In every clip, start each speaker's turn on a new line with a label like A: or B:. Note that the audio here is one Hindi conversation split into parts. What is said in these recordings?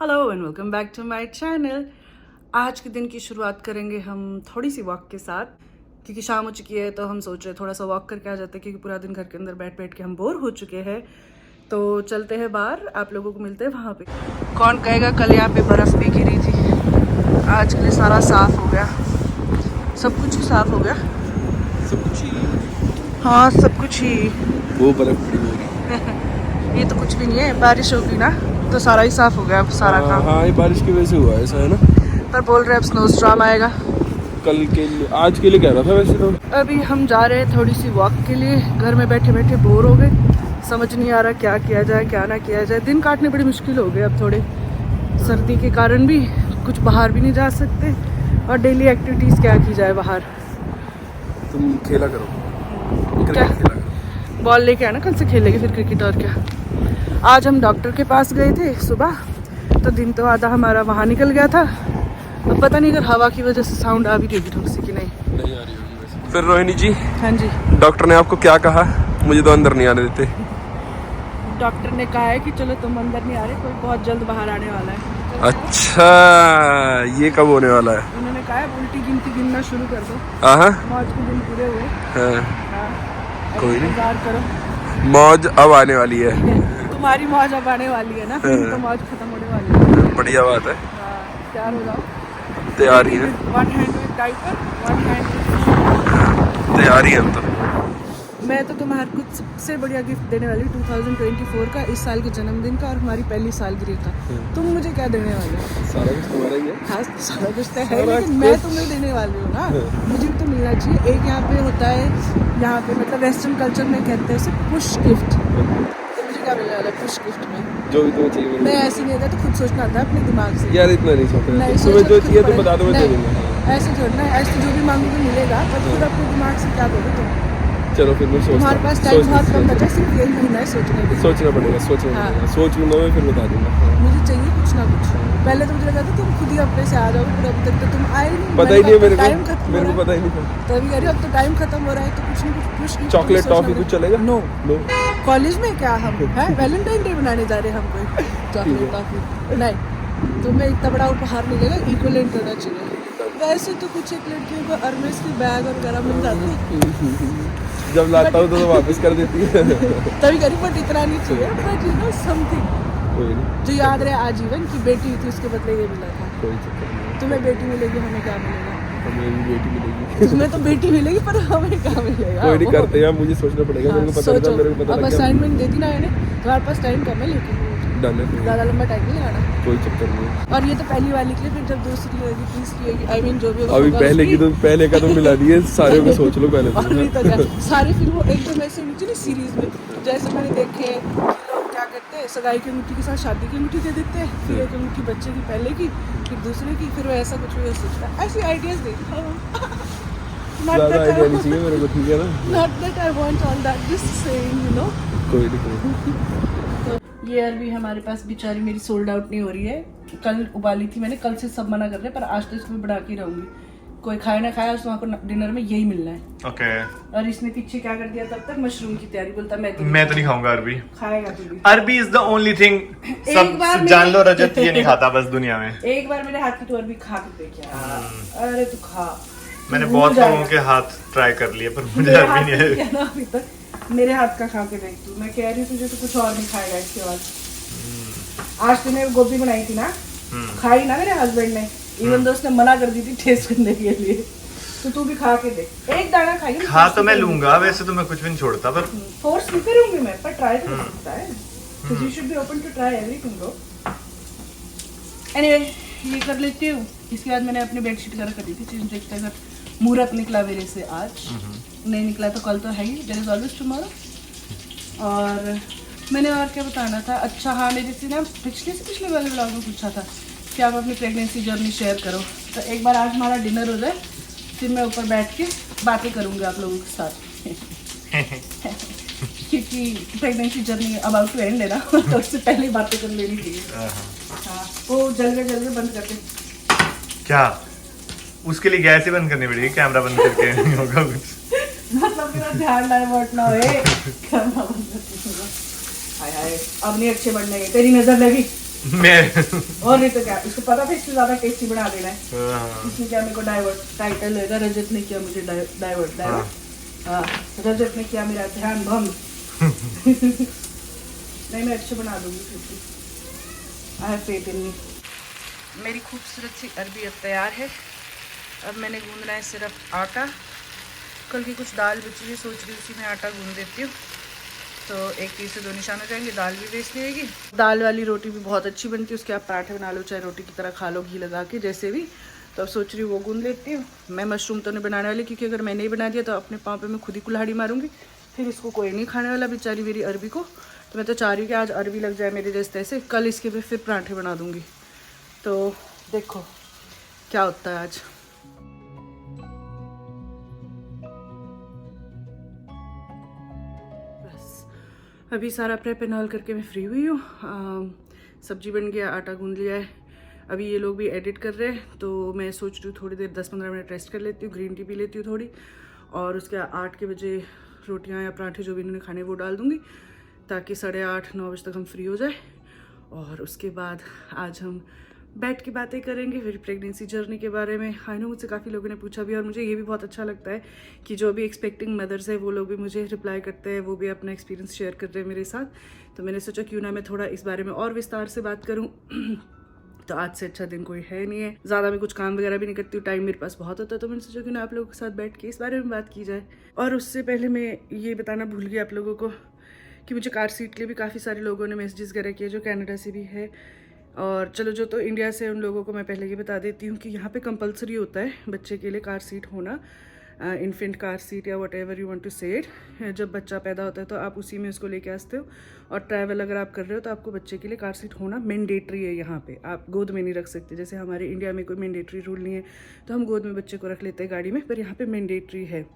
A: Hello and welcome back to my channel. आज के दिन की शुरुआत करेंगे हम थोड़ी सी वॉक के साथ, क्योंकि शाम हो चुकी है तो हम सोच रहे थोड़ा सा वॉक करके आ जाते हैं, क्योंकि पूरा दिन घर के अंदर बैठ बैठ के हम बोर हो चुके हैं। तो चलते हैं बाहर, आप लोगों को मिलते हैं वहाँ पे। कौन कहेगा कल यहाँ पे बर्फ़ भी गिरी थी, आज के लिए सारा साफ़ हो गया, सब कुछ ही साफ़ हो गया,
B: सब कुछ ही।
A: हाँ सब कुछ ही।
B: वो बर्फ पड़ी होगी।
A: ये तो कुछ भी नहीं है, बारिश होगी ना तो सारा ही साफ़ हो गया अब सारा काम।
B: हाँ ये बारिश की वजह से हुआ ऐसा है ना।
A: पर बोल रहे हैं अब स्नो स्टॉर्म आएगा
B: कल के लिए, आज के लिए कह रहा था वैसे तो।
A: अभी हम जा रहे हैं थोड़ी सी वॉक के लिए। घर में बैठे बैठे बोर हो गए, समझ नहीं आ रहा क्या किया जाए क्या ना किया जाए। दिन काटने बड़ी मुश्किल हो गए अब, थोड़े सर्दी के कारण भी कुछ बाहर भी नहीं जा सकते, और डेली एक्टिविटीज़ क्या की जाए बाहर।
B: तुम खेला करो,
A: क्या
B: क्रिकेट खेला करो।
A: बॉल लेके आना, कल से खेलेंगे फिर क्रिकेट। और क्या, आज हम डॉक्टर के पास गए थे सुबह, तो दिन तो आधा हमारा वहाँ निकल गया था। अब पता नहीं अगर हवा की वजह से साउंड आ भी रही थोड़ी सी कि नहीं
B: आ रही होगी वैसे। फिर रोहिणी जी,
A: हाँ जी,
B: डॉक्टर ने आपको क्या कहा? मुझे तो अंदर नहीं आने देते।
A: डॉक्टर ने कहा है कि चलो तुम अंदर नहीं आ रहे, कोई बहुत जल्द बाहर आने वाला है।
B: अच्छा, ये कब होने वाला है?
A: उन्होंने कहा है उल्टी गिनती गिनना शुरू कर दो।
B: हाँ
A: मौज के दिन पूरे हुए।
B: हाँ,
A: हाँ,
B: कोई नहीं।
A: इंतजार करो,
B: मौज अब आने वाली है।
A: तुम्हारी मौज अब आने वाली है ना, फिर तो मौज खत्म होने वाली है।
B: बढ़िया बात है।
A: हाँ, तैयार हो जाओ।
B: तैयार ही है,
A: one hand with diaper, one hand.
B: तैयार ही है हम तो।
A: मैं तो तुम्हारे कुछ सबसे बढ़िया गिफ्ट देने वाली 2024 का, इस साल के जन्मदिन का और हमारी पहली सालगिरह का। तुम मुझे क्या देने वाले हो?
B: सारा कुछ तुम्हारा ही है।
A: हाँ सारा कुछ तो है, लेकिन मैं तुम्हें देने वाली हूँ ना, मुझे भी तो मिलना चाहिए। एक यहाँ पे होता है, यहाँ पे मतलब वेस्टर्न कल्चर में कहते हैं उसे पुश गिफ्ट। तो मुझे क्या मिलने वाला है पुश गिफ्ट में?
B: जो भी तुम्हें चाहिए
A: मैं ऐसे नहीं होता, तो खुद सोचना आता है अपने दिमाग से।
B: यार इतना नहीं सोचना।
A: नहीं
B: तुम्हें
A: सोचो
B: जो
A: तो
B: चाहिए
A: खुद
B: तो बता दो, मैं दे
A: नहीं,
B: दूंगा।
A: ऐसे छोड़ना है, ऐसे जो भी मांगोगे मिलेगा, पर खुद अपने दिमाग से क्या दोगे तुम?
B: चलो फिर मैं सोचता हूँ।
A: तुम्हारे पास टाइम बहुत कम बचा, सिर्फ यही महीना है सोचने के लिए।
B: सोचना पड़ेगा, सोचना
A: हाँ।
B: पड़ेगा। सोच लूंगा मैं, फिर बता दूंगा।
A: मुझे चाहिए कुछ ना कुछ। पहले तो मुझे लगा था तुम खुद ही अपने से आ जाओगे, पर अभी तक तो तुम आए नहीं।
B: पता ही नहीं है मेरे
A: टाइम
B: को,
A: खत्म हो
B: मेरे
A: रहा
B: को
A: है,
B: पता ही नहीं था।
A: तो अभी कह रही हो अब तो टाइम खत्म हो रहा है, तो कुछ ना कुछ पुश गिफ्ट।
B: चॉकलेट टॉफी कुछ चलेगा?
A: No,
B: no.
A: कॉलेज में क्या हम है वैलेंटाइन डे बनाने जा रहे हैं हम कोई चॉकलेट टॉफी नहीं। तुम्हें इतना बड़ा उपहार मिलेगा, इक्वलेंट करना चाहिए। वैसे तो कुछ एक लड़कियों को अर्मेस की बैग और वगैरह मिल जाते हैं,
B: जब लाता हूँ तो वापस कर देती है।
A: तभी करी, बट इतना नहीं चाहिए, बट यू नो समथिंग
B: कोई नहीं,
A: जो याद रहे आजीवन की। बेटी हुई थी उसके बदले ये मिला था।
B: कोई चक्कर नहीं।
A: तुम्हें बेटी मिलेगी, हमें क्या मिलेगा?
B: हमें भी बेटी मिलेगी।
A: तुम्हें तो बेटी मिलेगी, पर हमें क्या मिलेगा?
B: कोई नहीं, करते हैं, मुझे सोचना पड़ेगा।
A: हाँ,
B: मेरे को पता
A: सोचो।
B: लगा, मेरे को पता
A: अब
B: लग गया।
A: असाइनमेंट दे दी ना मैंने, तुम्हारे पास टाइम कम है, लेकिन
B: डन है,
A: ज़्यादा लंबा टाइम नहीं लगाना।
B: कोई चक्कर नहीं।
A: और ये तो पहली वाली के लिए, फिर जब दूसरी होगी, तीसरी होगी, आई मीन जो भी होगा
B: अभी
A: होगा
B: पहले की
A: उसकी।
B: तो, पहले का तो मिला दिए, सारे को सोच लो पहले
A: और नहीं तो
B: तो।
A: क्या, सारे फिर वो एकदम ऐसे नीचे नहीं सीरीज में, जैसे मैंने देखे लोग क्या करते हैं, सगाई की अंगूठी के साथ शादी की अंगूठी दे देते हैं, फिर एक अंगूठी बच्चे की पहले की, फिर दूसरे की, फिर वो ऐसा कुछ भी हो सकता है। ऐसी आइडियाज देखा
B: ज़्यादा आइडिया नहीं चाहिए मेरे को, ठीक है ना?
A: Not that I want all that, just saying, you know.
B: कोई नहीं, कोई नहीं।
A: तो ये अरबी हमारे पास बेचारी मेरी सोल्ड आउट नहीं हो रही है। कल उबाली थी मैंने, कल से सब मना कर रहे हैं, पर आज तो इसको भी बढ़ा के रहूंगी। कोई खाए ना खाए, आज वहाँ को डिनर में यही मिलना है।
C: ओके।
A: और इसने पीछे क्या कर दिया तब तक, मशरूम की तैयारी। बोलता मैं
C: मैं तो नहीं खाऊंगा अरबी।
A: खाएगा तू भी।
C: अरबी इज द ओनली थिंग
A: एक बार
C: सब जान लो,
A: मेरे-
C: रजत ये नहीं खाता बस दुनिया में।
A: एक बार मेरे हाथ की तू अरबी खा के देख यार। अरे तू खा,
C: मैंने
A: तू
C: बहुत
A: भूल
C: लोगों
A: जाएगा।
C: के हाथ ट्राई कर लिए, पर मुझे
A: मेरे
C: अरबी
A: हाथ
C: नहीं
A: का
C: है।
A: किया ना अभी तक, मेरे हाथ का खा के देख तू। मैं कह रही हूँ तुझे तो कुछ और नहीं खाएगा इसके बाद। आज तूने गोभी बनाई थी ना, खाई ना मेरे हस्बैंड ने, इवन तो उसने मना कर दी थी टेस्ट करने के लिए। तो तू भी खा के देख, एक दाना खाइए।
C: खा तो मैं लूंगा, वैसे तो मैं कुछ भी नहीं छोड़ता, पर
A: फोर्स नहीं करूंगी मैं, पर ट्राई तो कर सकता है। तो you should be open to try everything bro. Anyway, ये कर लेती हूँ। इसके बाद मैंने अपनी बेडशीट वगैरह कर दी थी चेंज। देखते अगर मुहूर्त निकला मेरे से आज, नहीं निकला तो कल तो है ही, देयर इज ऑलवेज टुमारो। और मैंने और क्या बताना था, अच्छा हाँ, मेरे से ना पिछले वाले ब्लॉग में पूछा था कि आप अपनी प्रेगनेंसी जर्नी शेयर करो। तो एक बार आज हमारा डिनर हो जाए, फिर मैं ऊपर बैठ के बातें करूँगी आप लोगों के साथ। क्योंकि pregnancy journey about to end है ना, तो उससे पहले ही बातें कर लेनी चाहिए। हाँ, वो जल्दी बंद करके।
C: क्या उसके लिए गैस ही बंद करनी पड़ेगी, कैमरा बंद करके नहीं होगा कुछ।
A: मतलब मेरा ध्यान डाइवर्ट ना होए, कैमरा बंद करके होगा। हाय हाय, अब नहीं अच्छे बनने गए, तेरी नजर लगी।
C: मैं
A: और नहीं तो क्या, इसको पता था इससे ज्यादा टेस्टी बना देना है।
C: हाँ,
A: इसने क्या मेरे को डाइवर्ट टाइटल लेगा, रजत ने किया मुझे डाइवर्ट। हाँ, रजत ने किया मेरा ध्यान भंग। नहीं, मैं अच्छे बना दूंगी फिर भी। आई हैव फेथ इन मी। मेरी खूबसूरत सी अरबी अब तैयार है। अब मैंने गूंदना है सिर्फ आटा। कल की कुछ दाल बची है, सोच रही उसी में आटा गूंद देती हूँ, तो एक तीर से दो निशान हो जाएंगे। दाल भी वेस्ट नहीं होगी। दाल वाली रोटी भी बहुत अच्छी बनती है, उसके आप पराठे बना लो, चाहे रोटी की तरह खा लो, घी लगा के, जैसे भी। तो अब सोच रही हूँ वो गूंद लेती हूँ। मैं मशरूम तो नहीं बनाने वाली, क्योंकि अगर मैंने ही बना दिया तो अपने पाँव पे मैं खुद ही कुल्हाड़ी मारूंगी, फिर इसको कोई नहीं खाने वाला, बेचारी मेरी अरबी को। तो मैं तो चाह रही हूँ कि आज अरबी लग जाए मेरे जैसे तैसे, कल इसके पे फिर पराठे बना दूँगी। तो देखो क्या होता है आज। अभी सारा प्रेप एंड ऑल करके मैं फ्री हुई हूँ। सब्जी बन गया, आटा गूंद लिया है। अभी ये लोग भी एडिट कर रहे हैं, तो मैं सोच रही हूँ थोड़ी देर 10-15 मिनट रेस्ट कर लेती हूँ, ग्रीन टी पी लेती हूँ थोड़ी, और उसके 8 के बजे रोटियाँ या पराठे जो भी इन्होंने खाने वो डाल दूँगी, ताकि 8:30-9 बजे तक हम फ्री हो जाए। और उसके बाद आज हम बैठ के बातें करेंगे फिर प्रेगनेंसी जर्नी के बारे में। आई नो मुझसे काफ़ी लोगों ने पूछा भी, और मुझे ये भी बहुत अच्छा लगता है कि जो भी एक्सपेक्टिंग मदर्स है वो लोग भी मुझे रिप्लाई करते हैं, वो भी अपना एक्सपीरियंस शेयर कर रहे हैं मेरे साथ। तो मैंने सोचा क्यों ना मैं थोड़ा इस बारे में और विस्तार से बात करूँ। तो आज से अच्छा दिन कोई है नहीं है, ज़्यादा मैं कुछ काम वगैरह भी नहीं करती हूँ, टाइम मेरे पास बहुत होता है, तो मैंने सोचा क्यों ना आप लोगों के साथ बैठ के इस बारे में बात की जाए। और उससे पहले मैं ये बताना भूल गई आप लोगों को कि मुझे कार सीट के लिए भी काफ़ी सारे लोगों ने मैसेजेस वगैरह किए, जो कनाडा से भी है। और चलो जो तो इंडिया से उन लोगों को मैं पहले ये बता देती हूँ कि यहाँ पे कंपलसरी होता है बच्चे के लिए कार सीट होना, इन्फेंट कार सीट या whatever you want to say it. जब बच्चा पैदा होता है तो आप उसी में उसको लेके आते हो, और ट्रैवल अगर आप कर रहे हो तो आपको बच्चे के लिए कार सीट होना मैंडेटरी है। यहाँ पे आप गोद में नहीं रख सकते, जैसे हमारे इंडिया में कोई मैंडेटरी रूल नहीं है, तो हम गोद में बच्चे को रख लेते हैं गाड़ी में, पर यहाँ पे मैंडेटरी है।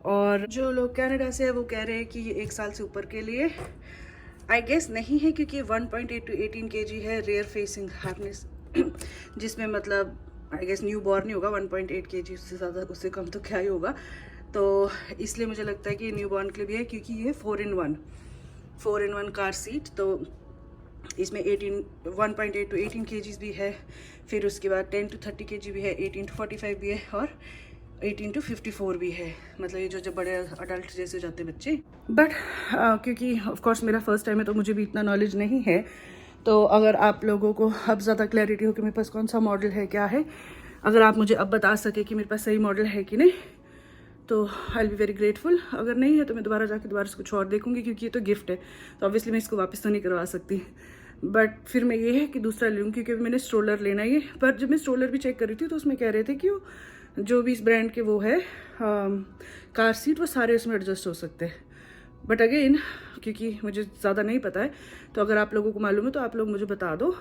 A: और जो लोग कनाडा से है वो कह रहे हैं कि ये 1 साल से ऊपर के लिए आई गेस नहीं है, क्योंकि 1.8 to 18 kg है रेयर फेसिंग हार्डनेस, जिसमें मतलब आई गेस न्यू बॉर्न नहीं होगा 1.8 kg, उससे ज़्यादा उससे कम तो क्या ही होगा। तो इसलिए मुझे लगता है कि न्यू बॉर्न के लिए भी है, क्योंकि ये 4-in-1 कार सीट। तो इसमें 1.8 to 18 kg भी है, फिर उसके बाद 10 to 30 kg भी है, 18 to 45 भी है, और 18 to 54 भी है, मतलब ये जो बड़े अडल्ट जैसे जाते बच्चे। बट क्योंकि ऑफ कोर्स मेरा फर्स्ट टाइम है, तो मुझे भी इतना नॉलेज नहीं है। तो अगर आप लोगों को अब ज़्यादा क्लैरिटी हो कि मेरे पास कौन सा मॉडल है, क्या है, अगर आप मुझे अब बता सके कि मेरे पास सही मॉडल है कि नहीं, तो I will be very grateful. अगर नहीं है तो मैं दोबारा से कुछ और देखूँगी, क्योंकि ये तो गिफ्ट है, तो ऑब्वियसली मैं इसको वापस तो नहीं करवा सकती। बट फिर मैं ये है कि दूसरा ले लूँ, क्योंकि मैंने स्ट्रोलर लेना ही है। पर जब मैं स्ट्रोलर भी चेक कर रही थी तो उसमें कह रहे थे कि वो जो भी इस ब्रांड के वो है कार सीट, वो सारे उसमें एडजस्ट हो सकते हैं। बट अगेन क्योंकि मुझे ज़्यादा नहीं पता है, तो अगर आप लोगों को मालूम है तो आप लोग मुझे बता दो,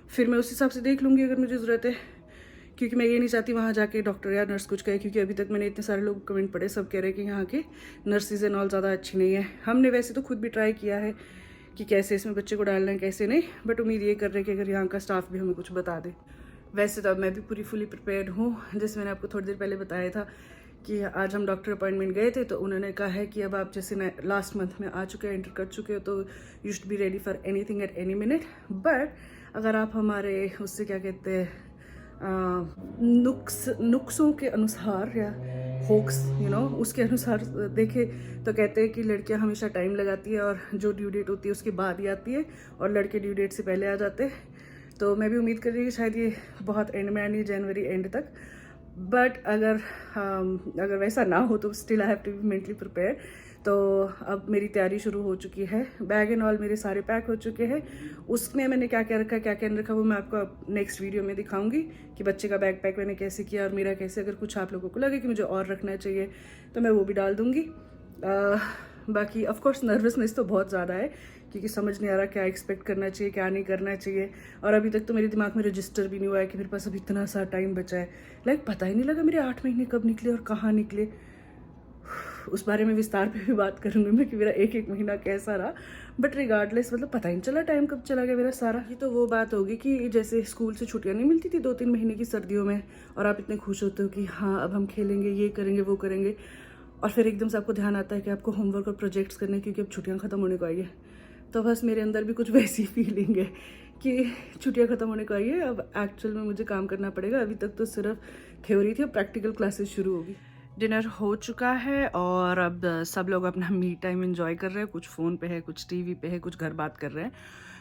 A: फिर मैं उस हिसाब से देख लूँगी अगर मुझे ज़रूरत है। क्योंकि मैं ये नहीं चाहती वहाँ जाके डॉक्टर या नर्स कुछ कहे, क्योंकि अभी तक मैंने इतने सारे लोग कमेंट पढ़े, सब कह रहे हैं कि यहाँ के नर्सिस एंड ऑल ज़्यादा अच्छी नहीं है। हमने वैसे तो खुद भी ट्राई किया है कि कैसे इसमें बच्चे को डालना है कैसे नहीं, बट उम्मीद ये कर रहे हैं कि अगर यहाँ का स्टाफ भी हमें कुछ बता दे। वैसे तो अब मैं भी पूरी फुली प्रिपेयर्ड हूँ, जैसे मैंने आपको थोड़ी देर पहले बताया था कि आज हम डॉक्टर अपॉइंटमेंट गए थे, तो उन्होंने कहा है कि अब आप जैसे लास्ट मंथ में आ चुके हैं, एंटर कर चुके हो, तो you should be ready for anything at any minute. But अगर आप हमारे उससे क्या कहते हैं नुक्सों के अनुसार या होक्स उसके अनुसार देखे तो कहते हैं कि लड़कियां हमेशा टाइम लगाती है, और जो ड्यू डेट होती है उसके बाद ही आती है, और लड़के ड्यू डेट से पहले आ जाते हैं। तो मैं भी उम्मीद कर रही हूँ कि शायद ये बहुत एंड में आनी है, जनवरी एंड तक। बट अगर वैसा ना हो तो still I have to be mentally prepare. तो अब मेरी तैयारी शुरू हो चुकी है, बैग एंड ऑल मेरे सारे पैक हो चुके हैं। उसमें मैंने क्या क्या रखा, क्या क्या नहीं रखा, वो मैं आपको नेक्स्ट वीडियो में दिखाऊंगी कि बच्चे का बैग पैक मैंने कैसे किया और मेरा कैसे। अगर कुछ आप लोगों को लगे कि मुझे और रखना चाहिए तो मैं वो भी डाल दूँगी। बाकी ऑफ कोर्स नर्वसनेस तो बहुत ज़्यादा है, क्योंकि समझ नहीं आ रहा क्या एक्सपेक्ट करना चाहिए, क्या नहीं करना चाहिए। और अभी तक तो मेरे दिमाग में रजिस्टर भी नहीं हुआ है कि मेरे पास अभी इतना सा टाइम बचा है। लाइक पता ही नहीं लगा मेरे 8 महीने कब निकले और कहाँ निकले। उस बारे में विस्तार पे भी बात करूँगी मैं कि मेरा एक महीना कैसा रहा। बट रिगार्डलेस मतलब पता ही नहीं चला टाइम कब चला गया मेरा सारा। ये तो वो बात होगी कि जैसे स्कूल से छुट्टियाँ नहीं मिलती थी 2-3 महीने की सर्दियों में, और आप इतने खुश होते हो कि हाँ अब हम खेलेंगे, ये करेंगे, वो करेंगे, और फिर एकदम से आपको ध्यान आता है कि आपको होमवर्क और प्रोजेक्ट्स करने, क्योंकि अब छुट्टियाँ ख़त्म होने को आई है। तो बस मेरे अंदर भी कुछ वैसी फीलिंग है कि छुट्टियां ख़त्म होने को आई है, अब एक्चुअल में मुझे काम करना पड़ेगा। अभी तक तो सिर्फ थ्योरी थी, अब प्रैक्टिकल क्लासेस शुरू होगी। डिनर हो चुका है और अब सब लोग अपना मी टाइम एंजॉय कर रहे हैं। कुछ फ़ोन पे है, कुछ टीवी पे है, कुछ घर बात कर रहे हैं।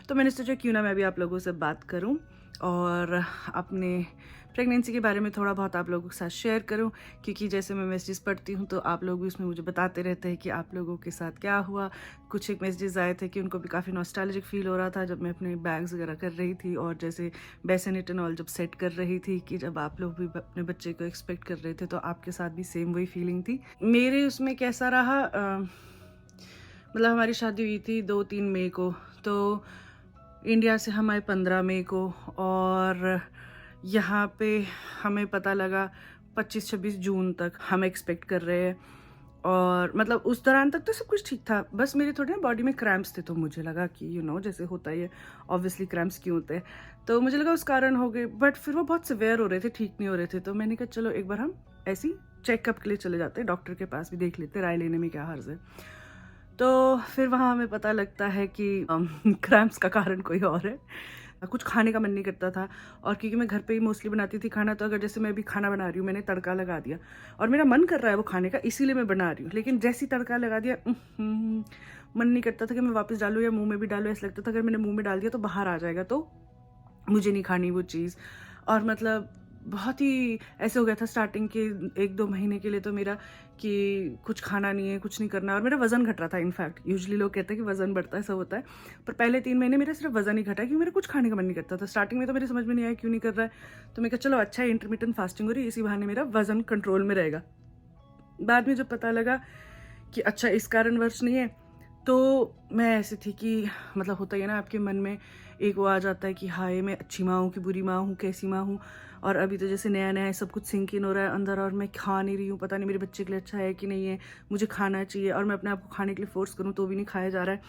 A: तो मैंने सोचा क्यों ना मैं भी आप लोगों से बात करूं और अपने प्रेगनेंसी के बारे में थोड़ा बहुत आप लोगों के साथ शेयर करूं, क्योंकि जैसे मैं मैसेजेस पढ़ती हूं तो आप लोग भी उसमें मुझे बताते रहते हैं कि आप लोगों के साथ क्या हुआ। कुछ एक मैसेजेस आए थे कि उनको भी काफ़ी नॉस्टैल्जिक फील हो रहा था जब मैं अपने बैग्स वगैरह कर रही थी, और जैसे बेसिनेट एंड ऑल जब सेट कर रही थी कि जब आप लोग भी अपने बच्चे को एक्सपेक्ट कर रहे थे तो आपके साथ भी सेम वही फीलिंग थी। मेरे उसमें कैसा रहा, मतलब हमारी शादी हुई थी 2-3 मई को, तो इंडिया से हम आए 15 मई को, और यहाँ पे हमें पता लगा 25-26 जून तक हम एक्सपेक्ट कर रहे हैं। और मतलब उस दौरान तक तो सब कुछ ठीक था, बस मेरे थोड़े ना बॉडी में क्रैम्प्स थे, तो मुझे लगा कि जैसे होता ही है, ऑब्वियसली क्रैम्प्स क्यों होते हैं, तो मुझे लगा उस कारण हो गए। बट फिर वो बहुत सिवियर हो रहे थे, ठीक नहीं हो रहे थे, तो मैंने कहा चलो एक बार हम ऐसी चेकअप के लिए चले जाते हैं, डॉक्टर के पास भी देख लेते, राय लेने में क्या हर्ज है। तो फिर वहाँ हमें पता लगता है कि क्रैम्प्स का कारण कोई और है। कुछ खाने का मन नहीं करता था, और क्योंकि मैं घर पे ही मोस्टली बनाती थी खाना, तो अगर जैसे मैं अभी खाना बना रही हूँ, मैंने तड़का लगा दिया और मेरा मन कर रहा है वो खाने का, इसीलिए मैं बना रही हूँ, लेकिन जैसे ही तड़का लगा दिया मन नहीं करता था कि मैं वापस डालूँ या मुंह में भी डालूँ। ऐसा लगता था अगर मैंने मुंह में डाल दिया तो बाहर आ जाएगा, तो मुझे नहीं खानी वो चीज़। और मतलब बहुत ही ऐसे हो गया था स्टार्टिंग के 1-2 महीने के लिए तो मेरा कि कुछ खाना नहीं है, कुछ नहीं करना, और मेरा वज़न घट रहा था। इनफैक्ट यूजुअली लोग कहते हैं कि वज़न बढ़ता है, सब होता है, पर पहले 3 महीने मेरा सिर्फ वज़न ही घटा, क्योंकि मेरा कुछ खाने का मन नहीं करता था। स्टार्टिंग में तो मेरे समझ में नहीं आया क्यों नहीं कर रहा है, तो मैं कहा चलो अच्छा है, इंटरमिटेंट फास्टिंग हो रही है, इसी बहाने मेरा वज़न कंट्रोल में रहेगा। बाद में जब पता लगा कि अच्छा इस कारणवश नहीं है, तो मैं ऐसी थी कि मतलब होता ही है ना आपके मन में एक वो आ जाता है कि हाय मैं अच्छी माँ हूँ कि बुरी माँ हूँ, कैसी माँ हूँ। और अभी तो जैसे नया नया सब कुछ सिंक इन हो रहा है अंदर, और मैं खा नहीं रही हूँ, पता नहीं मेरे बच्चे के लिए अच्छा है कि नहीं है, मुझे खाना चाहिए, और मैं अपने आप को खाने के लिए फोर्स करूँ तो भी नहीं खाया जा रहा है।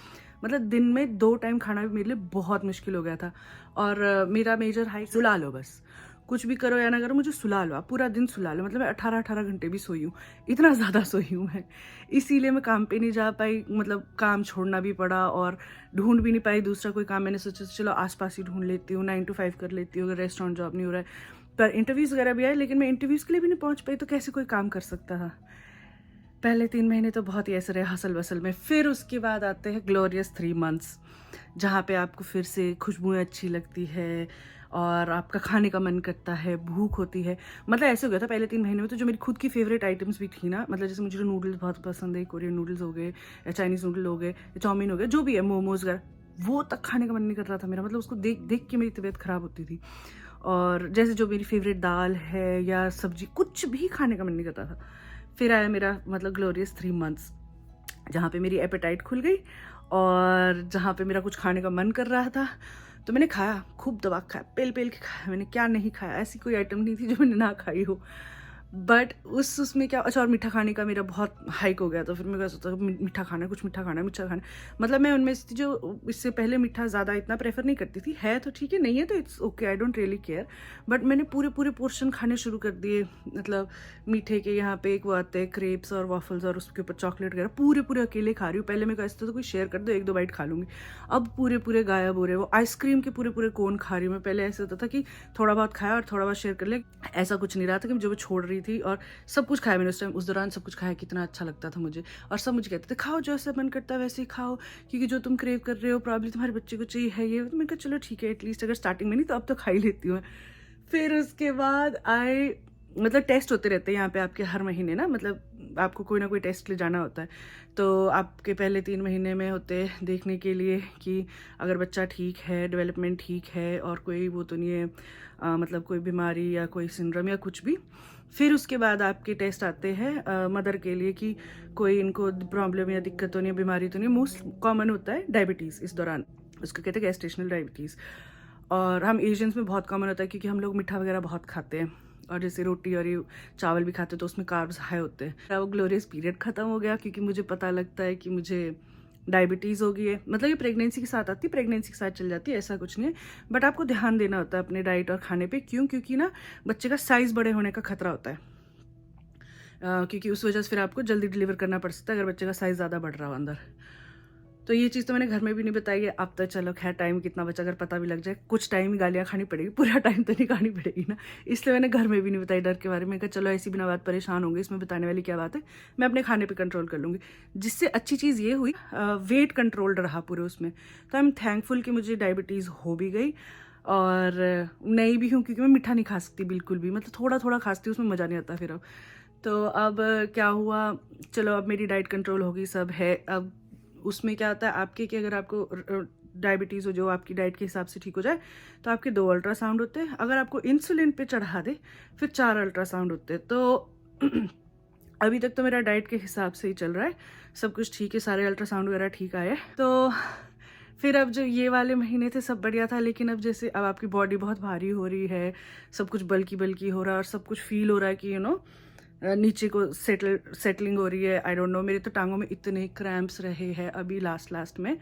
A: मतलब दिन में 2 टाइम खाना भी मेरे लिए बहुत मुश्किल हो गया था। और मेरा मेजर हाइट, सुला लो बस, कुछ भी करो या ना करो, मुझे सुला लो, आप पूरा दिन सुला लो। मतलब मैं 18-18 घंटे भी सोई हूँ, इतना ज़्यादा सोई हूँ मैं, इसीलिए मैं काम पे नहीं जा पाई, मतलब काम छोड़ना भी पड़ा और ढूंढ भी नहीं पाई दूसरा कोई काम। मैंने सोचा चलो आसपास ही ढूंढ लेती हूँ, 9 to 5 कर लेती हूँ अगर रेस्टोरेंट जॉब नहीं हो रहा है। पर इंटरव्यूज़ वगैरह भी आए, लेकिन मैं इंटरव्यूज़ के लिए भी नहीं पहुँच पाई, तो कैसे कोई काम कर सकता था। पहले 3 महीने तो बहुत ही ऐसे रहे हसल वसल में। फिर उसके बाद आते हैं ग्लोरियस 3 मंथ्स, जहाँ पे आपको फिर से खुशबुएं अच्छी लगती है और आपका खाने का मन करता है, भूख होती है। मतलब ऐसे हो गया था पहले 3 महीने में, तो जो मेरी खुद की फेवरेट आइटम्स भी थी ना, मतलब जैसे मुझे नूडल्स बहुत पसंद है, कोरियन नूडल्स हो गए या चाइनीज़ नूडल हो गए या चाउमीन हो गया, जो भी है, मोमोज वगैरह, वो तक खाने का मन नहीं कर रहा था मेरा। मतलब उसको देख देख के मेरी तबीयत ख़राब होती थी। और जैसे जो मेरी फेवरेट दाल है या सब्जी, कुछ भी खाने का मन नहीं करता था। फिर आया मेरा मतलब ग्लोरियस 3 मंथ्स, जहाँ पे मेरी एपेटाइट खुल गई और जहाँ पे मेरा कुछ खाने का मन कर रहा था, तो मैंने खाया, खूब दबा खाया, पेल पेल के खाया। मैंने क्या नहीं खाया, ऐसी कोई आइटम नहीं थी जो मैंने ना खाई हो। बट उसमें क्या, अच्छा, और मीठा खाने का मेरा बहुत हाइक हो गया, तो फिर मैं क्या सोचा मीठा खाना, कुछ मीठा खाना, मीठा खाना। मतलब मैं उनमें से जो इससे पहले मीठा ज़्यादा इतना प्रेफर नहीं करती थी, है तो ठीक है, नहीं है तो it's okay, I don't really care. But मैंने पूरे पोर्शन खाने शुरू कर दिए। मतलब मीठे के यहाँ पे एक वो आते हैं क्रेप्स और वॉफल्स, और उसके ऊपर चॉकलेट वगैरह, पूरे अकेले खा रही हूँ। पहले मेरे को ऐसा तो कोई शेयर कर दो, 1-2 बाइट खा लूँगी, अब पूरे गायब हो रहे। वो आइसक्रीम के पूरे कोन खा रही हूँ मैं। पहले ऐसा होता था कि थोड़ा बहुत खाया और थोड़ा बहुत शेयर कर लिया, ऐसा कुछ नहीं रहा था कि जो मैं छोड़ रही थी। और सब कुछ खाया मैंने उस दौरान, सब कुछ खाया, कितना अच्छा लगता था मुझे। और सब मुझे कहते थे खाओ, जैसा मन करता है वैसे ही खाओ, क्योंकि जो तुम क्रेव कर रहे हो प्रॉब्लम तुम्हारे बच्चे को चाहिए है ये। तो मैंने कहा चलो ठीक है, एटलीस्ट अगर स्टार्टिंग में नहीं तो अब तो खा ही लेती हूँ। फिर उसके बाद मतलब टेस्ट होते रहते हैं यहाँ पे आपके हर महीने ना, मतलब आपको कोई ना कोई टेस्ट ले जाना होता है। तो आपके पहले 3 महीने में होते हैं देखने के लिए कि अगर बच्चा ठीक है, डेवलपमेंट ठीक है और कोई वो तो नहीं है, मतलब कोई बीमारी या कोई सिंड्रोम या कुछ भी। फिर उसके बाद आपके टेस्ट आते हैं मदर के लिए कि कोई इनको प्रॉब्लम या दिक्कत तो नहीं है, बीमारी तो नहीं। मोस्ट कॉमन होता है डायबिटीज़ इस दौरान, उसको कहते हैं गैस्ट्रेशनल डायबिटीज़। और हम एशियंस में बहुत कॉमन होता है क्योंकि हम लोग मीठा वगैरह बहुत खाते हैं, और जैसे रोटी और ये चावल भी खाते हैं तो उसमें कार्ब्स हाई होते हैं। वो ग्लोरियस पीरियड ख़त्म हो गया क्योंकि मुझे पता लगता है कि मुझे डायबिटीज़ हो गई है। मतलब ये प्रेगनेंसी के साथ आती है, प्रेगनेंसी के साथ चल जाती है, ऐसा कुछ नहीं है। बट आपको ध्यान देना होता है अपने डाइट और खाने पे। क्यों? क्योंकि ना बच्चे का साइज़ बड़े होने का खतरा होता है, क्योंकि उस वजह से फिर आपको जल्दी डिलीवर करना पड़ सकता है अगर बच्चे का साइज़ ज़्यादा बढ़ रहा हो अंदर। तो ये चीज़ तो मैंने घर में भी नहीं बताई है। अब तो चलो खैर टाइम कितना बचा, अगर पता भी लग जाए कुछ टाइम ही गालियाँ खानी पड़ेगी, पूरा टाइम तो नहीं खानी पड़ेगी ना, इसलिए मैंने घर में भी नहीं बताई डर के बारे में। कहा चलो ऐसी बिना बात परेशान होंगे, इसमें बताने वाली क्या बात है, मैं अपने खाने पर कंट्रोल कर लूँगी। जिससे अच्छी चीज़ ये हुई वेट कंट्रोल रहा पूरे उसमें, तो आई एम थैंकफुल कि मुझे डायबिटीज़ हो भी गई और नहीं भी हूँ, क्योंकि मैं मीठा नहीं खा सकती बिल्कुल भी, मतलब थोड़ा थोड़ा खाती हूँ, उसमें मज़ा नहीं आता फिर। अब तो अब क्या हुआ, चलो अब मेरी डाइट कंट्रोल होगी, सब है। अब उसमें क्या होता है आपके कि अगर आपको डायबिटीज़ हो जो आपकी डाइट के हिसाब से ठीक हो जाए तो आपके 2 अल्ट्रासाउंड होते हैं, अगर आपको इंसुलिन पे चढ़ा दे फिर 4 अल्ट्रासाउंड होते हैं। तो अभी तक तो मेरा डाइट के हिसाब से ही चल रहा है, सब कुछ ठीक है, सारे अल्ट्रासाउंड वगैरह ठीक आए। तो फिर अब जो ये वाले महीने थे सब बढ़िया था, लेकिन अब जैसे अब आपकी बॉडी बहुत भारी हो रही है, सब कुछ बल्की हो रहा है और सब कुछ फील हो रहा है कि यू नो नीचे को सेटलिंग हो रही है। आई डोंट नो, मेरे तो टांगों में इतने क्रैम्प्स रहे हैं अभी लास्ट में,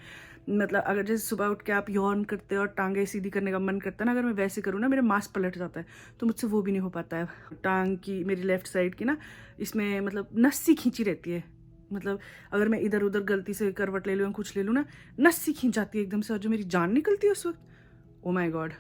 A: मतलब अगर जैसे सुबह उठ के आप यॉर्न करते हो और टांगे सीधी करने का मन करता है ना, अगर मैं वैसे करूँ ना मेरे मांस पलट जाता है, तो मुझसे वो भी नहीं हो पाता है। टांग की मेरी लेफ्ट साइड की ना, इसमें मतलब नस्सी खींची रहती है, मतलब अगर मैं इधर उधर गलती से करवट ले लूँ कुछ ले लूँ ना, नस्सी खींच जाती है एकदम से, और जो मेरी जान निकलती है उस वक्त, oh my God.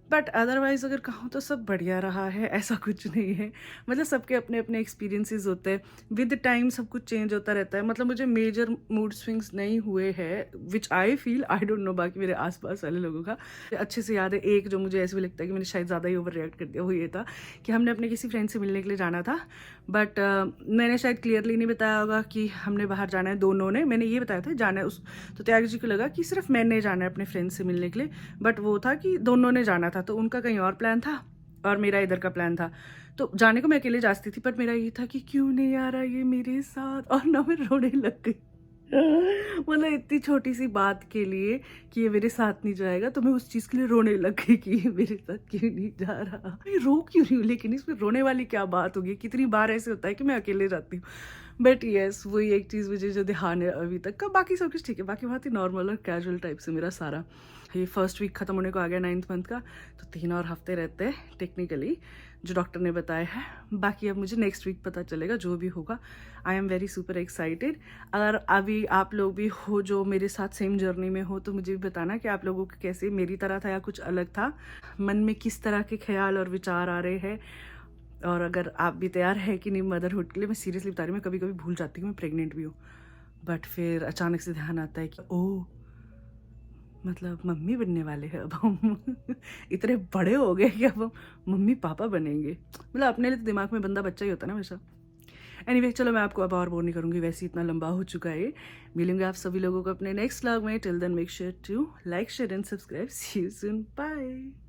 A: But otherwise अगर कहूँ तो सब बढ़िया रहा है, ऐसा कुछ नहीं है, मतलब सबके अपने अपने एक्सपीरियंसेस होते हैं, विद टाइम सब कुछ चेंज होता रहता है। मतलब मुझे मेजर मूड स्विंग्स नहीं हुए हैं, which I feel, I don't know बाकी मेरे आसपास वाले लोगों का। अच्छे से याद है एक जो मुझे ऐसे भी लगता है कि मैंने शायद ज़्यादा ही ओवर रिएक्ट कर दिया, वो ये था कि हमने अपने किसी फ्रेंड से मिलने के लिए जाना था, बट मैंने शायद क्लियरली नहीं बताया होगा कि हमने बाहर जाना है, दोनों ने, मैंने ये बताया था जाना है उस, तो त्याग जी को लगा कि सिर्फ मैंने जाना है अपने फ्रेंड से मिलने के लिए, बट वो था कि दोनों ने जाना था, तो उनका कहीं और प्लान था और मेरा इधर का प्लान था। तो जाने को मैं अकेले जा सकती थी, बट मेरा ये था कि क्यों नहीं आ रहा ये मेरे साथ, और ना मैं रोने लग गई। मतलब इतनी छोटी सी बात के लिए कि ये मेरे साथ नहीं जाएगा, तो मैं उस चीज़ के लिए रोने लग गई कि ये मेरे साथ क्यों नहीं जा रहा। मैं रो क्यों रही हूँ, लेकिन इसमें रोने वाली क्या बात होगी, कितनी बार ऐसे होता है कि मैं अकेले जाती हूँ। बट येस, वही एक चीज़ मुझे जो ध्यान है अभी तक का, बाकी सब कुछ ठीक है, बाकी बहुत ही नॉर्मल और कैजुअल टाइप से मेरा सारा। ये फर्स्ट वीक ख़त्म होने को आ गया 9th मंथ का, तो 3 और हफ्ते रहते हैं टेक्निकली जो डॉक्टर ने बताया है। बाकी अब मुझे नेक्स्ट वीक पता चलेगा जो भी होगा। I am very super excited. अगर अभी आप लोग भी हो जो मेरे साथ सेम जर्नी में हो, तो मुझे भी बताना कि आप लोगों को कैसे मेरी तरह था या कुछ अलग था, मन में किस तरह के ख्याल और विचार आ रहे हैं, और अगर आप भी तैयार है कि नहीं मदरहुड के लिए। मैं सीरियसली बता रही हूँ, मैं कभी कभी भूल जाती हूँ मैं प्रेग्नेंट भी हूँ, बट फिर अचानक से ध्यान आता है कि ओह मतलब मम्मी बनने वाले हैं अब हम। इतने बड़े हो गए कि अब हम मम्मी पापा बनेंगे। मतलब अपने लिए तो दिमाग में बंदा बच्चा ही होता है ना हमेशा। एनीवे चलो मैं आपको अब और बोर नहीं करूँगी, वैसे इतना लंबा हो चुका है। मिलूंगे आप सभी लोगों को अपने नेक्स्ट व्लॉग में। Till then make sure to like share and subscribe. See you soon, bye.